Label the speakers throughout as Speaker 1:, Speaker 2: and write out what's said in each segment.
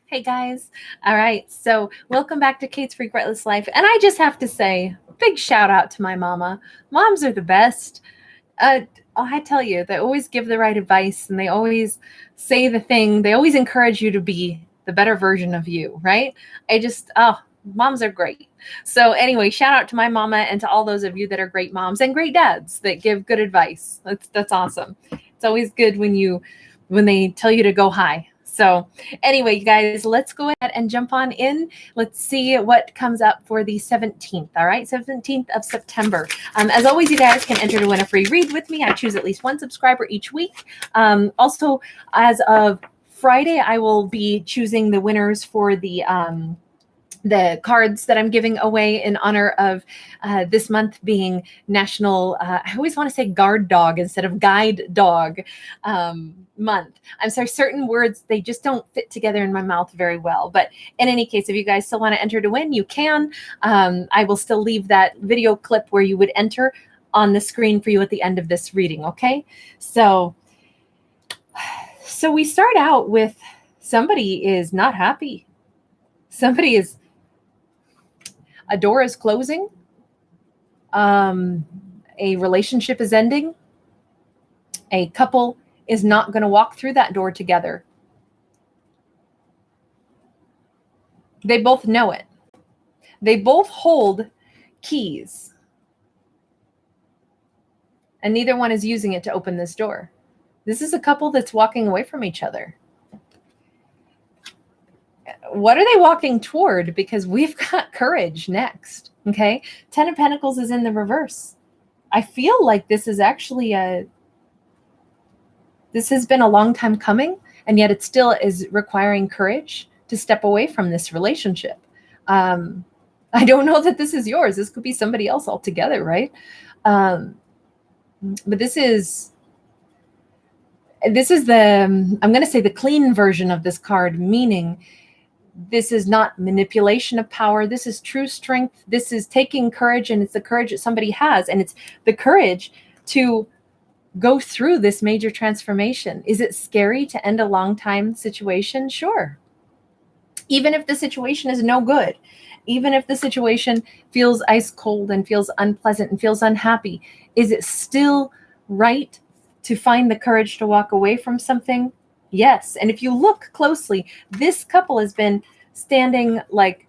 Speaker 1: Hey guys. All right. So welcome back to Kate's Regretless Life. And I just have to say, big shout out to my mama. Moms are the best. I tell you, they always give the right advice and they always say the thing. They always encourage you to be the better version of you, right? Moms are great. So anyway, shout out to my mama and to all those of you that are great moms and great dads that give good advice. That's awesome. It's always good when they tell you to go high. So anyway, you guys, let's go ahead and jump on in. Let's see what comes up for the 17th. All right, 17th of September. As always, you guys can enter to win a free read with me. I choose at least one subscriber each week. Also, as of Friday, I will be choosing the winners for the cards that I'm giving away in honor of this month being National, I always want to say guard dog instead of guide dog month. I'm sorry, certain words, they just don't fit together in my mouth very well. But in any case, if you guys still want to enter to win, you can. I will still leave that video clip where you would enter on the screen for you at the end of this reading, okay? So we start out with somebody is not happy. Somebody is, a door is closing. A relationship is ending. A couple is not going to walk through that door together. They both know it. They both hold keys. And neither one is using it to open this door. This is a couple that's walking away from each other. What are they walking toward? Because we've got courage next. Okay. 10 of Pentacles is in the reverse. I feel like this is actually this has been a long time coming, and yet it still is requiring courage to step away from this relationship. I don't know that this is yours. This could be somebody else altogether, right? But this is the, I'm going to say the clean version of this card, meaning this is not manipulation of power. This is true strength. This is taking courage, and it's the courage that somebody has, and it's the courage to go through this major transformation. Is it scary to end a long time situation? Sure. Even if the situation is no good, even if the situation feels ice cold and feels unpleasant and feels unhappy, is it still right to find the courage to walk away from something? Yes. And if you look closely, this couple has been standing like,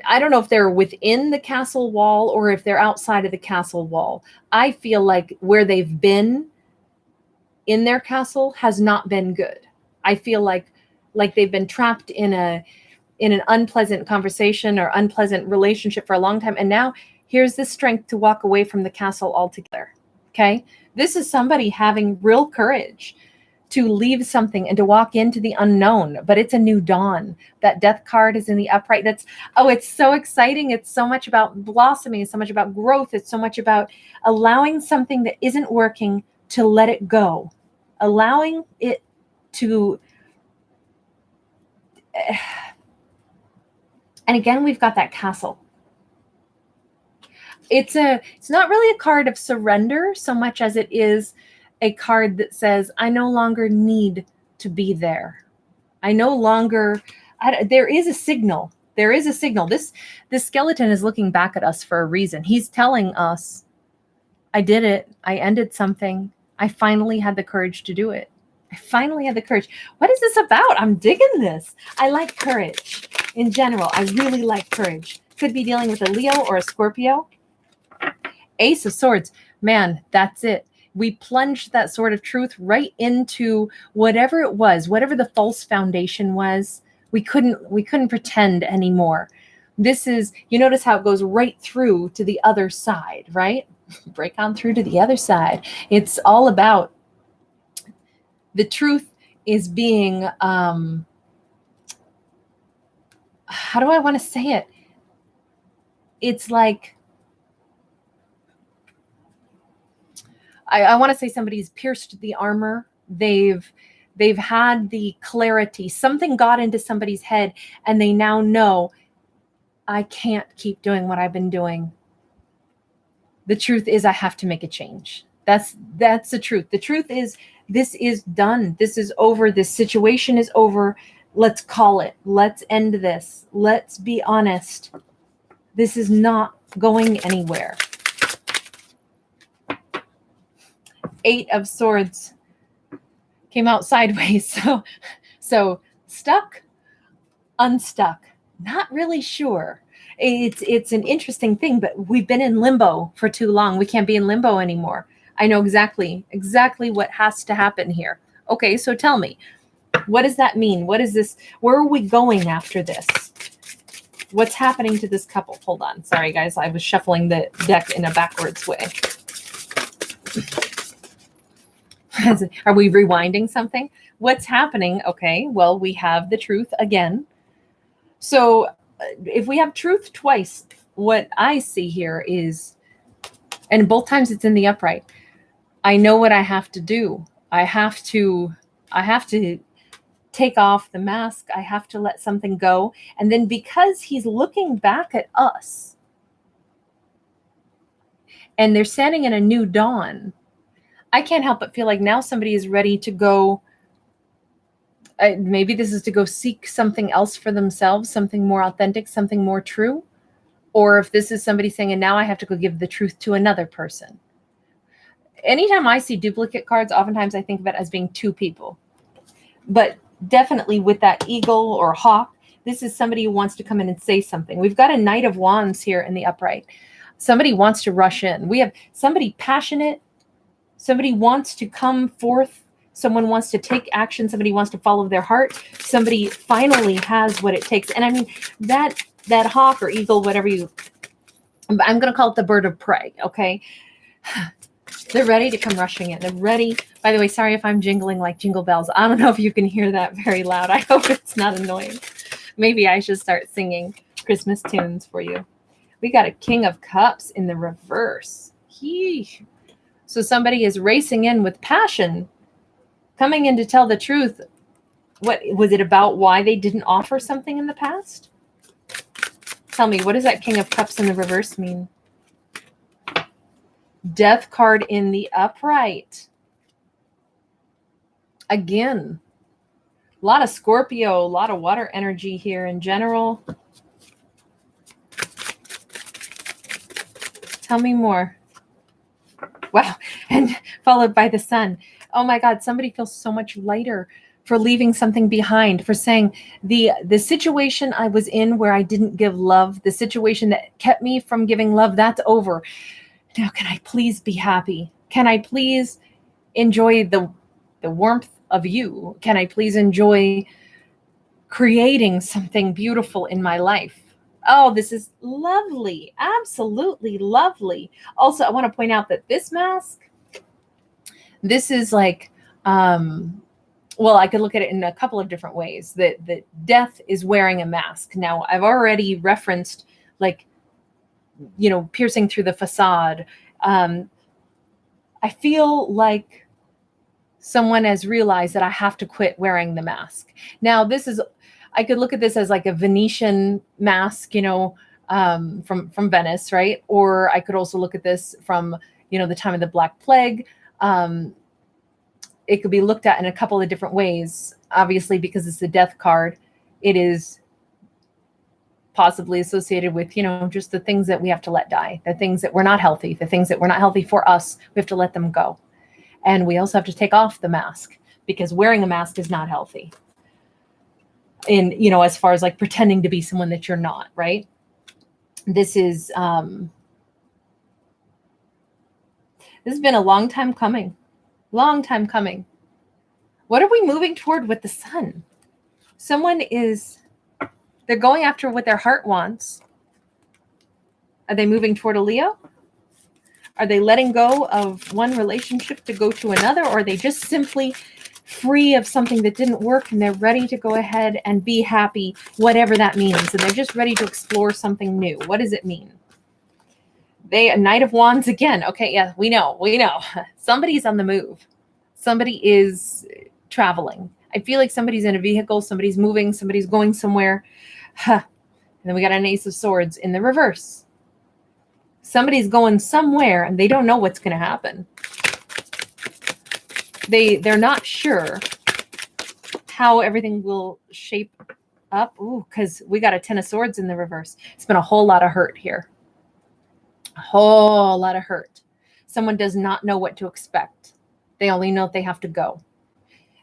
Speaker 1: I don't know if they're within the castle wall or if they're outside of the castle wall. I feel like where they've been in their castle has not been good. I feel like they've been trapped in an unpleasant conversation or unpleasant relationship for a long time. And now here's the strength to walk away from the castle altogether. Okay. This is somebody having real courage to leave something and to walk into the unknown, but it's a new dawn. That death card is in the upright. It's so exciting. It's so much about blossoming. It's so much about growth. It's so much about allowing something that isn't working to let it go, allowing it to, and again, we've got that castle. It's not really a card of surrender so much as it is a card that says, I no longer need to be there. I no longer, there is a signal. There is a signal. This skeleton is looking back at us for a reason. He's telling us, I did it. I ended something. I finally had the courage to do it. I finally had the courage. What is this about? I'm digging this. I like courage in general. I really like courage. Could be dealing with a Leo or a Scorpio. Ace of Swords. Man, that's it. We plunged that sword of truth right into whatever it was, whatever the false foundation was. We couldn't pretend anymore. This is, you notice how it goes right through to the other side, right? Break on through to the other side. It's all about the truth is being, how do I want to say it? It's like, I want to say somebody's pierced the armor. They've had the clarity. Something got into somebody's head and they now know, I can't keep doing what I've been doing. The truth is I have to make a change. That's the truth. The truth is This is done. This is over. This situation is over. Let's call it. Let's end this. Let's be honest. This is not going anywhere. 8 of Swords came out sideways. So stuck, unstuck, not really sure. It's an interesting thing, but we've been in limbo for too long. We can't be in limbo anymore. I know exactly what has to happen here. Okay, so tell me, what does that mean? What is this? Where are we going after this? What's happening to this couple? Hold on. Sorry, guys. I was shuffling the deck in a backwards way. Are we rewinding something? What's happening? Okay, well, we have the truth again. So if we have truth twice, what I see here is, and both times it's in the upright, I know what I have to do. I have to take off the mask. I have to let something go. And then because he's looking back at us and they're standing in a new dawn, I can't help but feel like now somebody is ready to go. Maybe this is to go seek something else for themselves, something more authentic, something more true. Or if this is somebody saying, and now I have to go give the truth to another person. Anytime I see duplicate cards, oftentimes I think of it as being two people. But definitely with that eagle or hawk, this is somebody who wants to come in and say something. We've got a Knight of Wands here in the upright. Somebody wants to rush in. We have somebody passionate. Somebody wants to come forth. Someone wants to take action. Somebody wants to follow their heart. Somebody finally has what it takes. And I mean, that hawk or eagle, whatever I'm going to call it the bird of prey. Okay. They're ready to come rushing in. They're ready. By the way, sorry if I'm jingling like jingle bells. I don't know if you can hear that very loud. I hope it's not annoying. Maybe I should start singing Christmas tunes for you. We got a King of Cups in the reverse. So somebody is racing in with passion, coming in to tell the truth. What was it about? Why they didn't offer something in the past? Tell me, what does that King of Cups in the reverse mean? Death card in the upright. Again, a lot of Scorpio, a lot of water energy here in general. Tell me more. Wow. And followed by the Sun. Oh my God, somebody feels so much lighter for leaving something behind, for saying the situation I was in where I didn't give love, the situation that kept me from giving love, that's over. Now, can I please be happy? Can I please enjoy the warmth of you? Can I please enjoy creating something beautiful in my life? Oh, this is lovely. Absolutely lovely. Also, I want to point out that this mask, this is like, well, I could look at it in a couple of different ways. That death is wearing a mask. Now, I've already referenced like, piercing through the facade. I feel like someone has realized that I have to quit wearing the mask. Now, I could look at this as like a Venetian mask, from Venice, right? Or I could also look at this from, the time of the Black Plague. It could be looked at in a couple of different ways. Obviously, because it's the death card, it is possibly associated with, just the things that we have to let die, the things that were not healthy, the things that were not healthy for us. We have to let them go. And we also have to take off the mask, because wearing a mask is not healthy. In, as far as like pretending to be someone that you're not, right? This has been a long time coming. Long time coming. What are we moving toward with the Sun? They're going after what their heart wants. Are they moving toward a Leo? Are they letting go of one relationship to go to another? Or are they just simply free of something that didn't work and they're ready to go ahead and be happy, whatever that means? And they're just ready to explore something new. What does it mean? A Knight of Wands again. Okay, yeah, we know. Somebody's on the move. Somebody is traveling. I feel like somebody's in a vehicle, somebody's moving, somebody's going somewhere. And then we got an Ace of Swords in the reverse. Somebody's going somewhere and they don't know what's going to happen. they're not sure how everything will shape up. Ooh, because we got a 10 of Swords in the reverse. It's been a whole lot of hurt here. A whole lot of hurt. Someone does not know what to expect. They only know they have to go.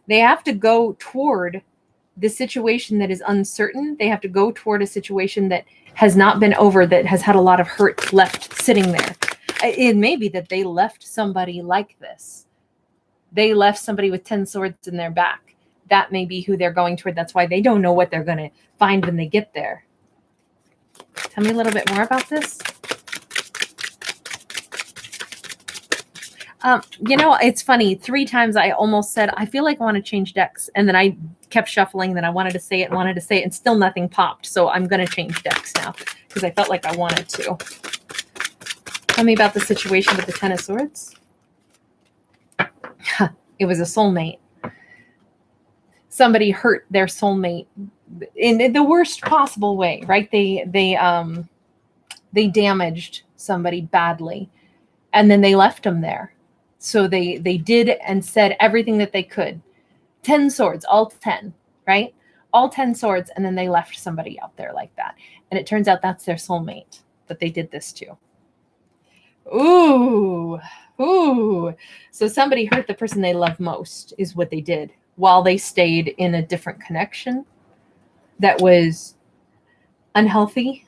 Speaker 1: They have to go toward the situation that is uncertain. They have to go toward a situation that has not been over, that has had a lot of hurt left sitting there. It may be that they left somebody like this. They left somebody with 10 swords in their back. That may be who they're going toward. That's why they don't know what they're going to find when they get there. Tell me a little bit more about this. It's funny. 3 times I almost said, I feel like I want to change decks. And then I kept shuffling. Then I wanted to say it, and still nothing popped. So I'm going to change decks now because I felt like I wanted to. Tell me about the situation with the 10 of Swords. It was a soulmate. Somebody hurt their soulmate in the worst possible way, right? They damaged somebody badly, and then they left them there. So they did and said everything that they could. 10 swords, all 10, right? All 10 swords, and then they left somebody out there like that. And it turns out that's their soulmate that they did this to. Ooh. So somebody hurt the person they love most is what they did while they stayed in a different connection that was unhealthy.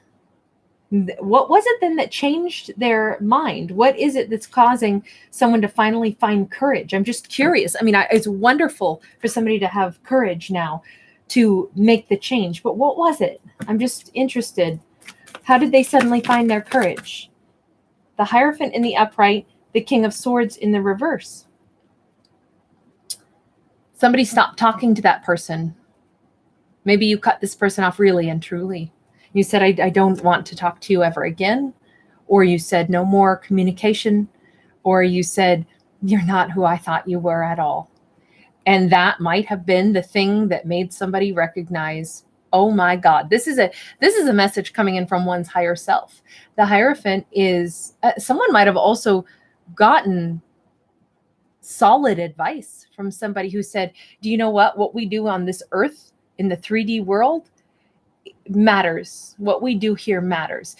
Speaker 1: What was it then that changed their mind? What is it that's causing someone to finally find courage? I'm just curious. I mean, it's wonderful for somebody to have courage now to make the change, but what was it? I'm just interested. How did they suddenly find their courage? The Hierophant in the upright, the King of Swords in the reverse. Somebody stopped talking to that person. Maybe you cut this person off really and truly. You said, I don't want to talk to you ever again. Or you said, no more communication. Or you said, you're not who I thought you were at all. And that might have been the thing that made somebody recognize, oh my God, this is a message coming in from one's higher self. The Hierophant is, someone might have also gotten solid advice from somebody who said, do you know what we do on this earth in the 3D world matters. What we do here matters.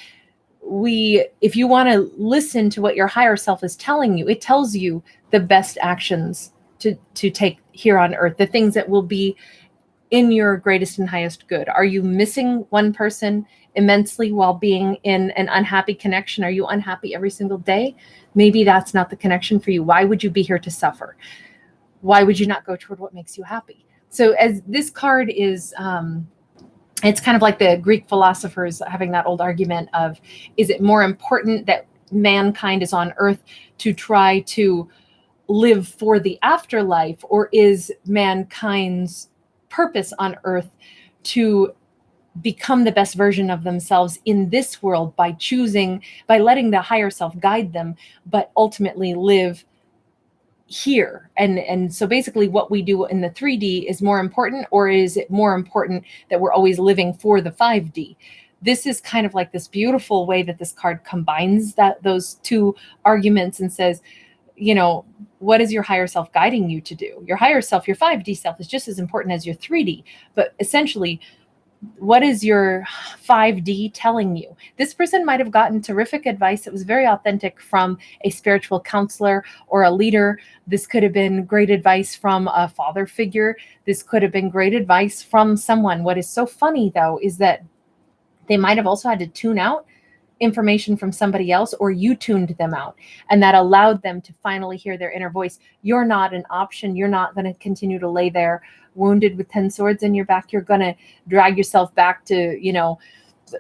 Speaker 1: If you want to listen to what your higher self is telling you, it tells you the best actions to take here on earth, the things that will be in your greatest and highest good. Are you missing one person immensely while being in an unhappy connection? Are you unhappy every single day? Maybe that's not the connection for you. Why would you be here to suffer? Why would you not go toward what makes you happy? So as this card is, it's kind of like the Greek philosophers having that old argument of, is it more important that mankind is on earth to try to live for the afterlife, or is mankind's purpose on earth to become the best version of themselves in this world by letting the higher self guide them, but ultimately live here? And so basically what we do in the 3D is more important, or is it more important that we're always living for the 5D? This is kind of like this beautiful way that this card combines those two arguments and says, what is your higher self guiding you to do? Your higher self, your 5D self, is just as important as your 3D. But essentially, what is your 5D telling you? This person might have gotten terrific advice that was very authentic from a spiritual counselor or a leader. This could have been great advice from a father figure. This could have been great advice from someone. What is so funny, though, is that they might have also had to tune out information from somebody else, or you tuned them out, and that allowed them to finally hear their inner voice. You're not an option. You're not going to continue to lay there wounded with 10 swords in your back. You're going to drag yourself back to,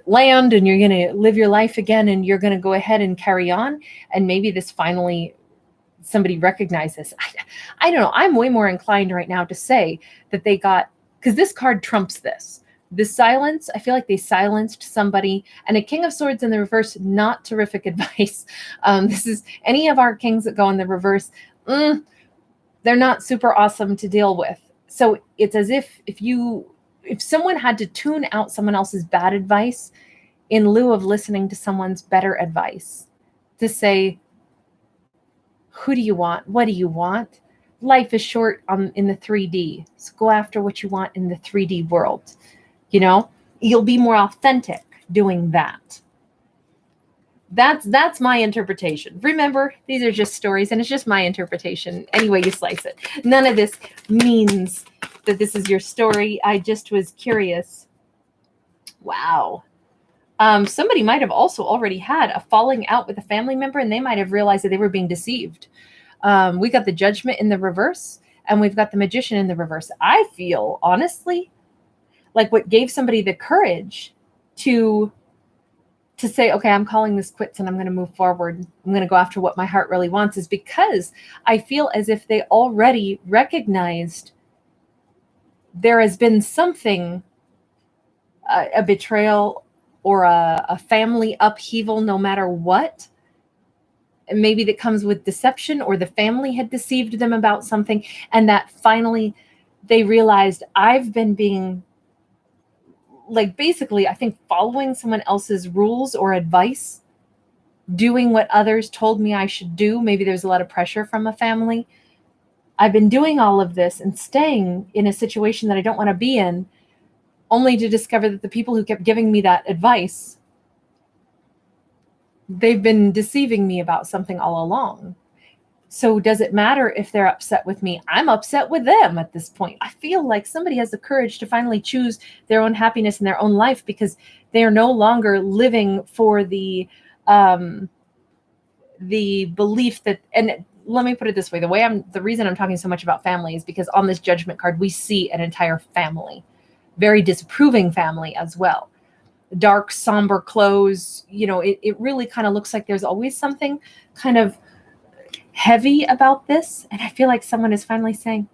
Speaker 1: land, and you're going to live your life again, and you're going to go ahead and carry on. And maybe this finally somebody recognizes. I don't know. I'm way more inclined right now to say that they got, because this card trumps this. The silence, I feel like they silenced somebody. And a King of Swords in the reverse, not terrific advice. This is any of our kings that go in the reverse, they're not super awesome to deal with. So it's as if someone had to tune out someone else's bad advice in lieu of listening to someone's better advice, to say, who do you want? What do you want? life is short in the 3D. So go after what you want in the 3D world. You know, you'll be more authentic doing that. That's my interpretation. Remember, these are just stories, and it's just my interpretation. Any way you slice it. None of this means that this is your story. I just was curious. Wow. Somebody might have also already had a falling out with a family member, and they might have realized that they were being deceived. We got the Judgment in the reverse, and we've got the Magician in the reverse. I feel, honestly, like what gave somebody the courage to say, okay, I'm calling this quits and I'm going to move forward. I'm going to go after what my heart really wants, is because I feel as if they already recognized there has been something, a betrayal or a family upheaval, no matter what. And maybe that comes with deception, or the family had deceived them about something. And that finally they realized, I've been being, like, basically, I think, following someone else's rules or advice, doing what others told me I should do. Maybe there's a lot of pressure from a family. I've been doing all of this and staying in a situation that I don't want to be in, only to discover that the people who kept giving me that advice, they've been deceiving me about something all along. So does it matter if they're upset with me? I'm upset with them at this point. I feel like somebody has the courage to finally choose their own happiness in their own life, because they are no longer living for the belief that, and let me put it this way, the reason I'm talking so much about family is because on this Judgment card, we see an entire family, very disapproving family as well. Dark, somber clothes. You know, it really kind of looks like there's always something kind of heavy about this. And I feel like someone is finally saying,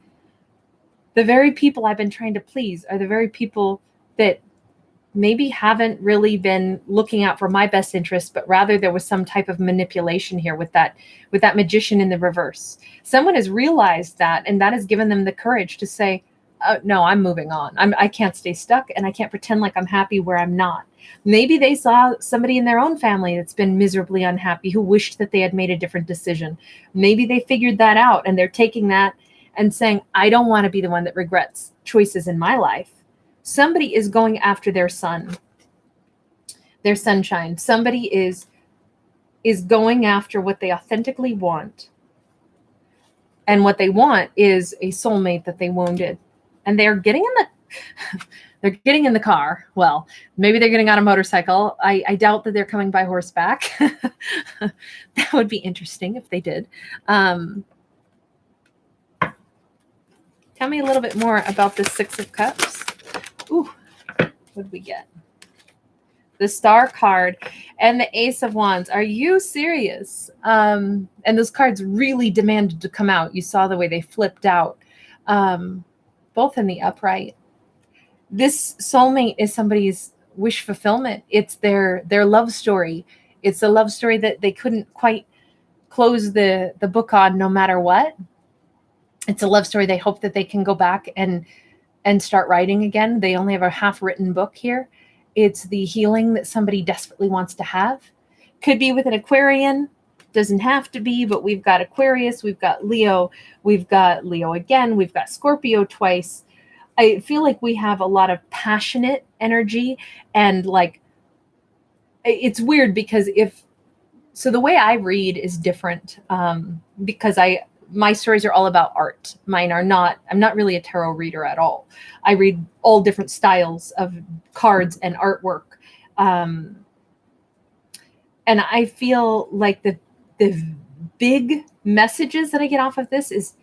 Speaker 1: the very people I've been trying to please are the very people that maybe haven't really been looking out for my best interest, but rather there was some type of manipulation here with that Magician in the reverse. Someone has realized that, and that has given them the courage to say, oh, no, I'm moving on. I can't stay stuck, and I can't pretend like I'm happy where I'm not. Maybe they saw somebody in their own family that's been miserably unhappy, who wished that they had made a different decision. Maybe they figured that out, and they're taking that and saying, I don't want to be the one that regrets choices in my life. Somebody is going after their sun, their sunshine. Somebody is going after what they authentically want. And what they want is a soulmate that they wounded. And they're getting in the car. Well, maybe they're getting on a motorcycle. I doubt that they're coming by horseback. That would be interesting if they did. Tell me a little bit more about the Six of Cups. Ooh, what did we get? The Star card and the Ace of Wands. Are you serious? And those cards really demanded to come out. You saw the way they flipped out, both in the upright. This soulmate is somebody's wish fulfillment. It's their love story. It's a love story that they couldn't quite close the book on, no matter what. It's a love story they hope that they can go back and start writing again. They only have a half-written book here. It's the healing that somebody desperately wants to have. Could be with an Aquarian. Doesn't have to be, but we've got Aquarius, we've got Leo again, we've got Scorpio twice. I feel like we have a lot of passionate energy, and like, it's weird because the way I read is different, because my stories are all about art. Mine are not. I'm not really a tarot reader at all. I read all different styles of cards and artwork. And I feel like the big messages that I get off of this is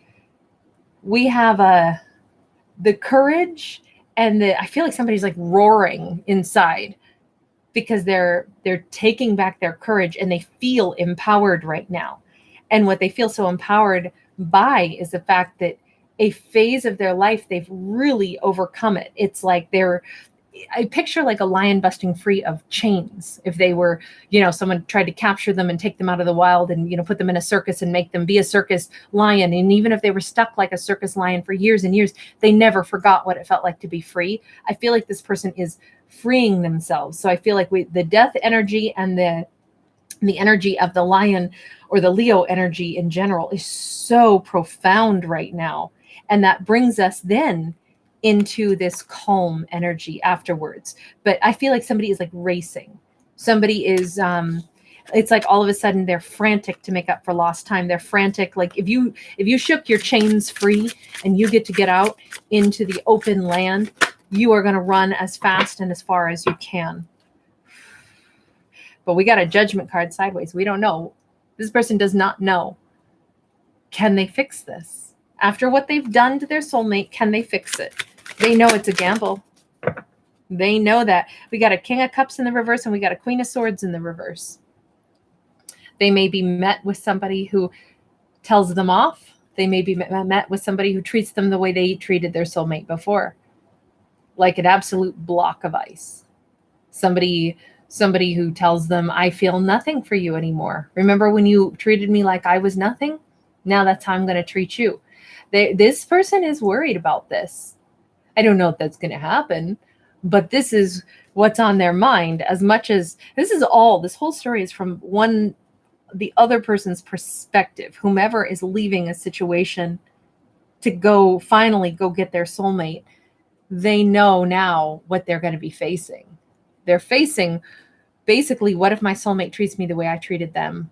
Speaker 1: we have the courage, and I feel like somebody's like roaring inside because they're taking back their courage, and they feel empowered right now. And what they feel so empowered by is the fact that a phase of their life, they've really overcome it. It's like I picture like a lion busting free of chains. If they were, someone tried to capture them and take them out of the wild and, put them in a circus and make them be a circus lion. And even if they were stuck like a circus lion for years and years, they never forgot what it felt like to be free. I feel like this person is freeing themselves. So I feel like the death energy and The energy of the lion or the Leo energy in general is so profound right now. And that brings us then into this calm energy afterwards. But I feel like somebody is like racing. Somebody is, it's like all of a sudden they're frantic to make up for lost time. They're frantic. Like if you shook your chains free and you get to get out into the open land, you are going to run as fast and as far as you can. But we got a judgment card sideways. We don't know. This person does not know. Can they fix this? After what they've done to their soulmate, can they fix it? They know it's a gamble. They know that. We got a King of Cups in the reverse and we got a Queen of Swords in the reverse. They may be met with somebody who tells them off. They may be met with somebody who treats them the way they treated their soulmate before. Like an absolute block of ice. Somebody who tells them, I feel nothing for you anymore. Remember when you treated me like I was nothing? Now that's how I'm going to treat you. This person is worried about this. I don't know if that's going to happen, but this is what's on their mind. As much as this whole story is from the other person's perspective, whomever is leaving a situation to finally go get their soulmate. They know now what they're going to be facing. They're facing basically, what if my soulmate treats me the way I treated them?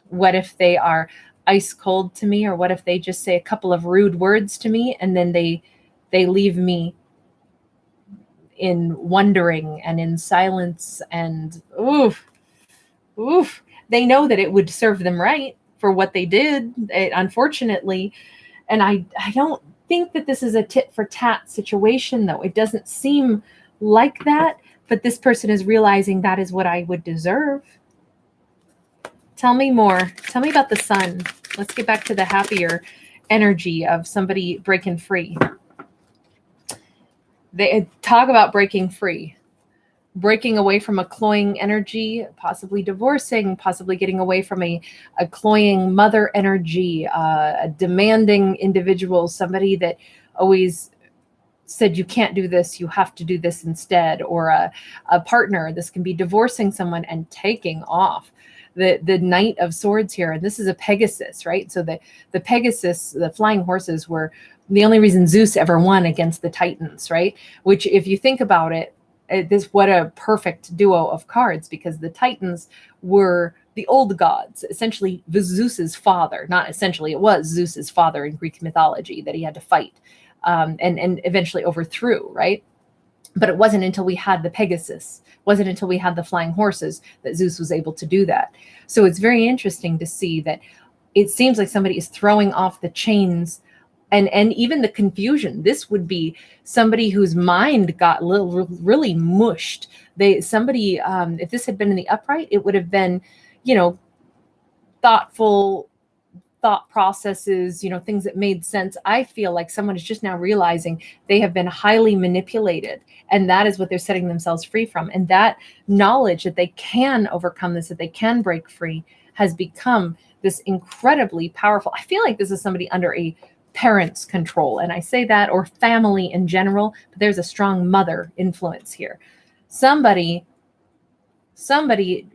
Speaker 1: What if they are ice cold to me? Or what if they just say a couple of rude words to me and then they leave me in wondering and in silence and oof. They know that it would serve them right for what they did, unfortunately. And I don't think that this is a tit for tat situation, though. It doesn't seem like that. But this person is realizing that is what I would deserve. Tell me more. Tell me about the sun. Let's get back to the happier energy of somebody breaking free. They talk about breaking free. Breaking away from a cloying energy, possibly divorcing, possibly getting away from a cloying mother energy, a demanding individual, somebody that always said you can't do this, you have to do this instead, or a partner. This can be divorcing someone and taking off. The Knight of Swords here, and this is a Pegasus, right? So the Pegasus, the flying horses, were the only reason Zeus ever won against the Titans, right? Which, if you think about it, what a perfect duo of cards, because the Titans were the old gods, essentially Zeus's father. Not essentially, it was Zeus's father in Greek mythology that he had to fight. And eventually overthrew, right? But it wasn't until we had the Pegasus, wasn't until we had the flying horses that Zeus was able to do that. So it's very interesting to see that it seems like somebody is throwing off the chains and even the confusion. This would be somebody whose mind got really mushed. If this had been in the upright, it would have been, thoughtful thought processes, things that made sense. I feel like someone is just now realizing they have been highly manipulated, and that is what they're setting themselves free from. And that knowledge that they can overcome this, that they can break free, has become this incredibly powerful. I feel like this is somebody under a parent's control. And I say that, or family in general, but there's a strong mother influence here. Somebody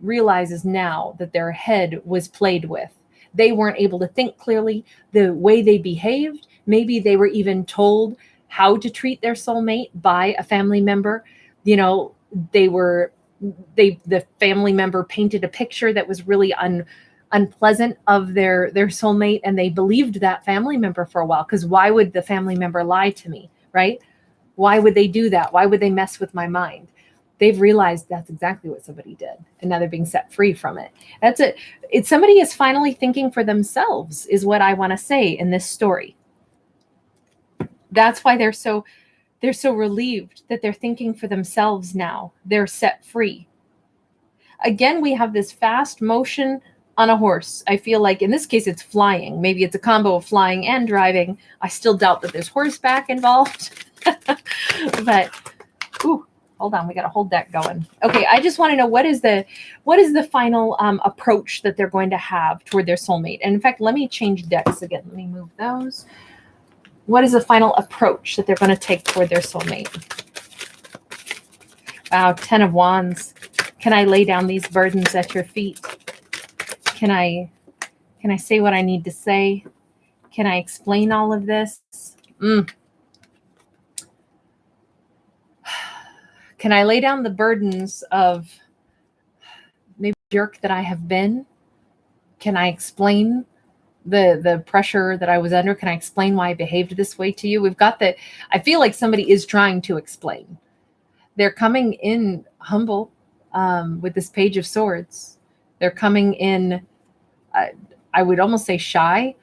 Speaker 1: realizes now that their head was played with. They weren't able to think clearly. The way they behaved, maybe they were even told how to treat their soulmate by a family member. The family member painted a picture that was really unpleasant of their soulmate, and they believed that family member for a while. Because why would the family member lie to me, right? Why would they do that? Why would they mess with my mind? They've realized that's exactly what somebody did, and now they're being set free from it. That's it. It's somebody is finally thinking for themselves, is what I want to say in this story. That's why they're so relieved that they're thinking for themselves now. They're set free. Again, we have this fast motion on a horse. I feel like in this case it's flying. Maybe it's a combo of flying and driving. I still doubt that there's horseback involved. But hold on, we got a whole deck going. Okay, I just want to know what is the final approach that they're going to have toward their soulmate. And in fact, let me change decks again. Let me move those. What is the final approach that they're going to take toward their soulmate? Wow, 10 of Wands. Can I lay down these burdens at your feet? Can I say what I need to say? Can I explain all of this? Can I lay down the burdens of maybe jerk that I have been? Can I explain the pressure that I was under? Can I explain why I behaved this way to you? We've got the, I feel like somebody is trying to explain. They're coming in humble with this Page of Swords. They're coming in, I would almost say shy.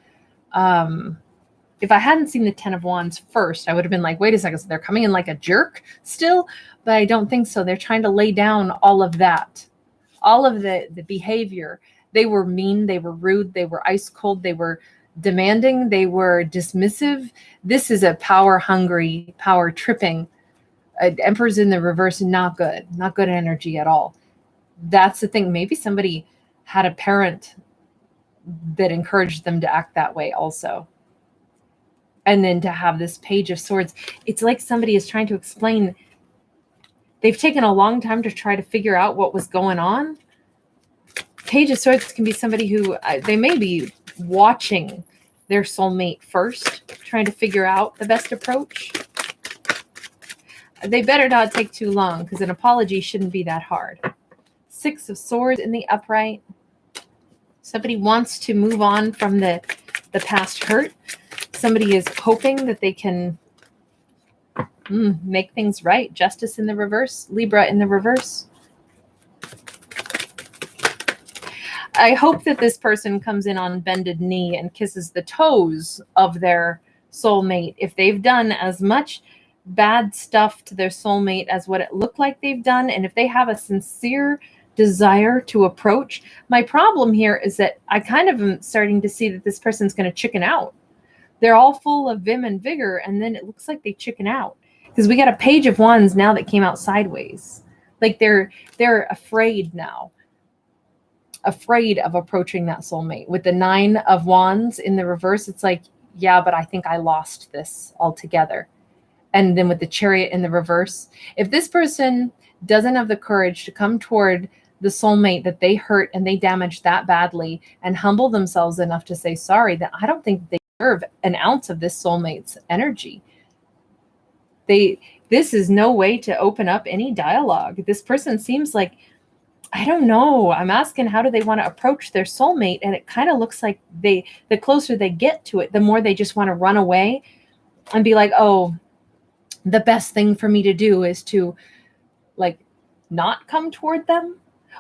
Speaker 1: If I hadn't seen the Ten of Wands first, I would have been like, wait a second, so they're coming in like a jerk still? But I don't think so. They're trying to lay down all of that, all of the behavior. They were mean, they were rude, they were ice cold, they were demanding, they were dismissive. This is a power hungry, power tripping. Emperor's in the reverse, not good energy at all. That's the thing. Maybe somebody had a parent that encouraged them to act that way also. And then to have this Page of Swords, it's like somebody is trying to explain. They've taken a long time to try to figure out what was going on. Page of Swords can be somebody who they may be watching their soulmate first, trying to figure out the best approach. They better not take too long, because an apology shouldn't be that hard. Six of Swords in the upright. Somebody wants to move on from the past hurt. Somebody is hoping that they can make things right. Justice in the reverse. Libra in the reverse. I hope that this person comes in on bended knee and kisses the toes of their soulmate. If they've done as much bad stuff to their soulmate as what it looked like they've done, and if they have a sincere desire to approach. My problem here is that I kind of am starting to see that this person's going to chicken out. They're all full of vim and vigor, and then it looks like they chicken out. Because we got a Page of Wands now that came out sideways. Like they're afraid now. Afraid of approaching that soulmate. With the Nine of Wands in the reverse, it's like, yeah, but I think I lost this altogether. And then with the Chariot in the reverse, if this person doesn't have the courage to come toward the soulmate that they hurt and they damaged that badly and humble themselves enough to say sorry, then I don't think they deserve an ounce of this soulmate's energy. This is no way to open up any dialogue. This person seems like, I don't know. I'm asking, how do they want to approach their soulmate? And it kind of looks like the closer they get to it, the more they just want to run away and be like, oh, the best thing for me to do is to like not come toward them.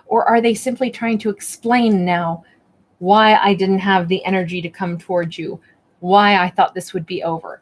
Speaker 1: Or are they simply trying to explain now why I didn't have the energy to come towards you, why I thought this would be over?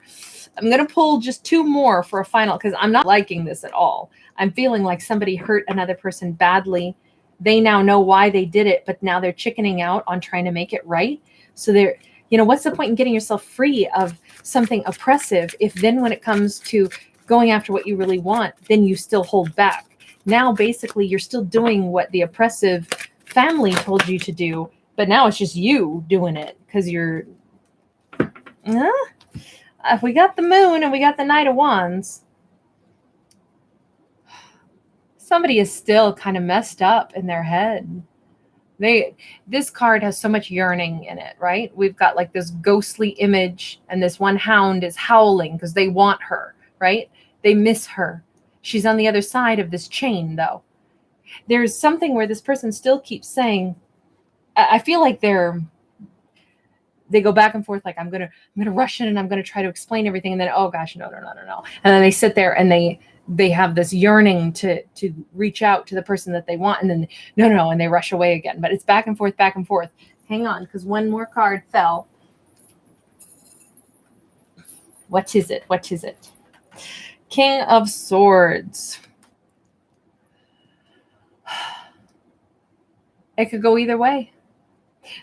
Speaker 1: I'm going to pull just two more for a final, because I'm not liking this at all. I'm feeling like somebody hurt another person badly. They now know why they did it, but now they're chickening out on trying to make it right. So they're, what's the point in getting yourself free of something oppressive if then when it comes to going after what you really want, then you still hold back? Now, basically, you're still doing what the oppressive family told you to do, but now it's just you doing it because you're... If we got the Moon and we got the Knight of Wands, somebody is still kind of messed up in their head. This card has so much yearning in it, right? We've got like this ghostly image, and this one hound is howling because they want her, right? They miss her. She's on the other side of this chain, though. There's something where this person still keeps saying, I feel like they go back and forth, like I'm gonna rush in and I'm gonna try to explain everything, and then oh gosh, no. And then they sit there and they have this yearning to reach out to the person that they want, and then no, and they rush away again. But it's back and forth. Hang on, because one more card fell. What is it? King of Swords. It could go either way.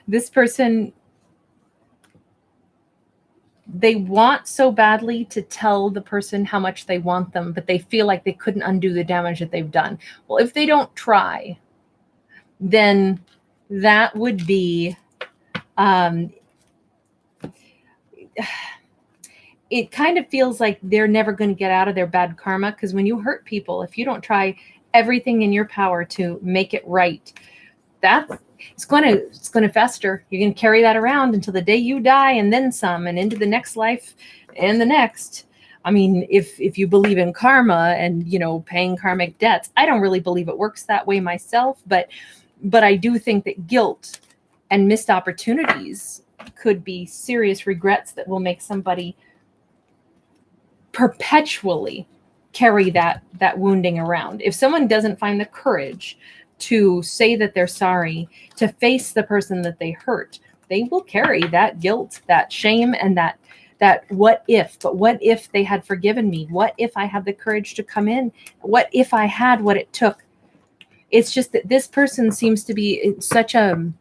Speaker 1: This person, they want so badly to tell the person how much they want them, but they feel like they couldn't undo the damage that they've done. Well, if they don't try, then that would be... it kind of feels like they're never going to get out of their bad karma, because when you hurt people, if you don't try everything in your power to make it right, it's going to fester. You're going to carry that around until the day you die, and then some, and into the next life and the next. I mean, if you believe in karma and, you know, paying karmic debts, I don't really believe it works that way myself, but I do think that guilt and missed opportunities could be serious regrets that will make somebody perpetually carry that wounding around. If someone doesn't find the courage to say that they're sorry, to face the person that they hurt, they will carry that guilt, that shame, and that what if, but what if they had forgiven me? What if I had the courage to come in? What if I had what it took? It's just that this person seems to be in such a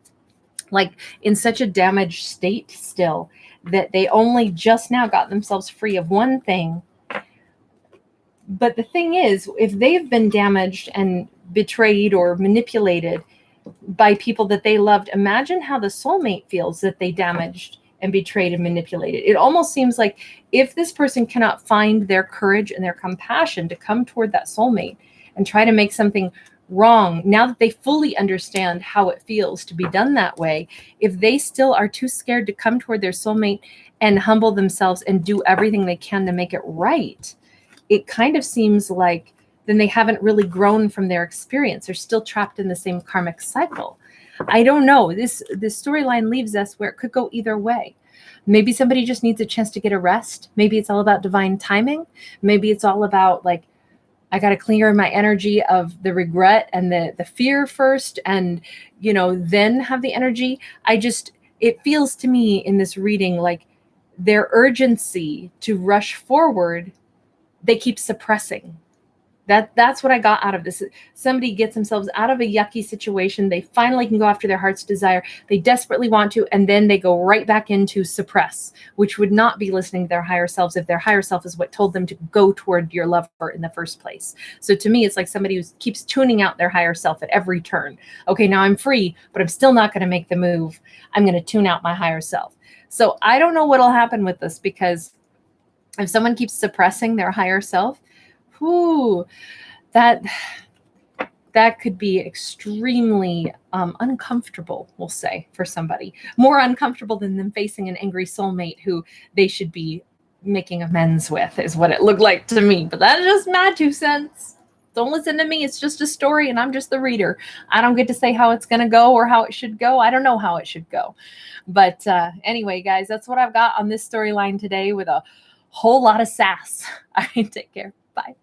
Speaker 1: damaged state still, that they only just now got themselves free of one thing. But the thing is, if they've been damaged and betrayed or manipulated by people that they loved, imagine how the soulmate feels that they damaged and betrayed and manipulated. It almost seems like if this person cannot find their courage and their compassion to come toward that soulmate and try to make something wrong, now that they fully understand how it feels to be done that way, if they still are too scared to come toward their soulmate and humble themselves and do everything they can to make it right, it kind of seems like then they haven't really grown from their experience. They're still trapped in the same karmic cycle. I don't know. This storyline leaves us where it could go either way. Maybe somebody just needs a chance to get a rest. Maybe it's all about divine timing. Maybe it's all about, like, I got to clear my energy of the regret and the fear first, and, you know, then have the energy. It feels to me in this reading like their urgency to rush forward, they keep suppressing. That's what I got out of this. Somebody gets themselves out of a yucky situation. They finally can go after their heart's desire. They desperately want to, and then they go right back into suppress, which would not be listening to their higher selves if their higher self is what told them to go toward your lover in the first place. So to me, it's like somebody who keeps tuning out their higher self at every turn. Okay, now I'm free, but I'm still not going to make the move. I'm going to tune out my higher self. So I don't know what'll happen with this, because if someone keeps suppressing their higher self, that could be extremely uncomfortable, we'll say, for somebody. More uncomfortable than them facing an angry soulmate who they should be making amends with, is what it looked like to me. But that's just my 2 cents. Don't listen to me. It's just a story, and I'm just the reader. I don't get to say how it's going to go or how it should go. I don't know how it should go. But anyway, guys, that's what I've got on this storyline today, with a whole lot of sass. All right, take care. Bye.